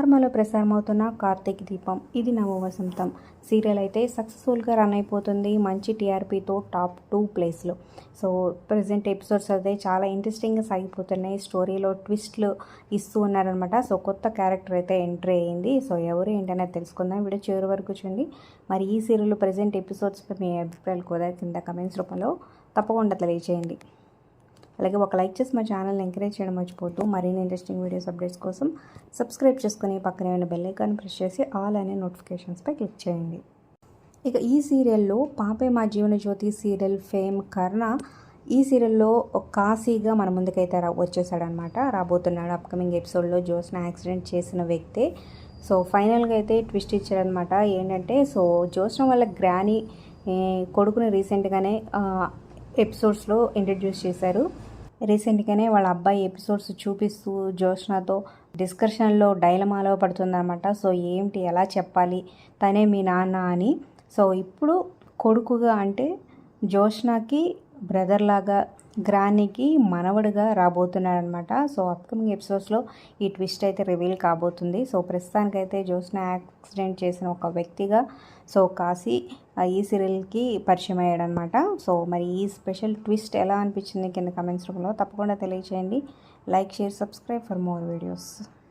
స్టార్మాలో ప్రసారమవుతున్న కార్తీక్ దీపం ఇది నవ వసంతం సీరియల్ అయితే సక్సెస్ఫుల్గా రన్ అయిపోతుంది. మంచి టీఆర్పీతో టాప్ 2 ప్లేస్లో. సో ప్రజెంట్ ఎపిసోడ్స్ అయితే చాలా ఇంట్రెస్టింగ్గా సాగిపోతున్నాయి. స్టోరీలో ట్విస్ట్లు ఇస్తూ ఉన్నారనమాట. సో కొత్త క్యారెక్టర్ అయితే ఎంట్రీ అయ్యింది. సో ఎవరు ఏంటనేది తెలుసుకుందాం. వీడియో చివరి వరకు చూడండి. మరి ఈ సీరియల్ ప్రజెంట్ ఎపిసోడ్స్పై మీ అభిప్రాయాలు కూడా కింద కమెంట్స్ రూపంలో తప్పకుండా తెలియజేయండి. అలాగే ఒక లైక్ చేసి మా ఛానల్ని ఎంకరేజ్ చేయడం మర్చిపోతూ మరిన్ని ఇంట్రెస్టింగ్ వీడియోస్ అప్డేట్స్ కోసం సబ్స్క్రైబ్ చేసుకుని పక్కనే ఉన్న బెల్ ఐకాన్ ప్రెస్ చేసి ఆల్ అనే నోటిఫికేషన్స్పై క్లిక్ చేయండి. ఇక ఈ సీరియల్లో పాపే మా జీవన జ్యోతి సీరియల్ ఫేమ్ కర్ణ ఈ సీరియల్లో కాశీగా మన ముందుకైతే వచ్చేసాడనమాట. రాబోతున్నాడు అప్కమింగ్ ఎపిసోడ్లో. జ్యోత్స్న యాక్సిడెంట్ చేసిన వ్యక్తే. సో ఫైనల్గా అయితే ట్విస్ట్ ఇచ్చాడనమాట. ఏంటంటే సో జ్యోత్స్న వాళ్ళ గ్రానీ కొడుకుని రీసెంట్గానే ఎపిసోడ్స్లో ఇంట్రడ్యూస్ చేశారు. రీసెంట్గానే వాళ్ళ అబ్బాయి ఎపిసోడ్స్ చూపిస్తూ జ్యోత్స్నతో డిస్కషన్లో డైలమాలో పడుతుందన్నమాట. సో ఏంటి ఎలా చెప్పాలి తనే మీ నాన్న అని. సో ఇప్పుడు కొడుకుగా అంటే జ్యోత్స్నకి బ్రదర్ లాగా గ్రానీకి మనవడుగా రాబోతున్నాడనమాట. సో అప్కమింగ్ ఎపిసోడ్స్లో ఈ ట్విస్ట్ అయితే రివీల్ కాబోతుంది. సో ప్రస్తుతానికైతే జ్యోత్స్న యాక్సిడెంట్ చేసిన ఒక వ్యక్తిగా సో కాశీ ఈ సీరియల్కి పరిచయం అయ్యాడనమాట. సో మరి ఈ స్పెషల్ ట్విస్ట్ ఎలా అనిపించింది కింద కమెంట్స్ రూపంలో తప్పకుండా తెలియచేయండి. Like, share, subscribe for more videos.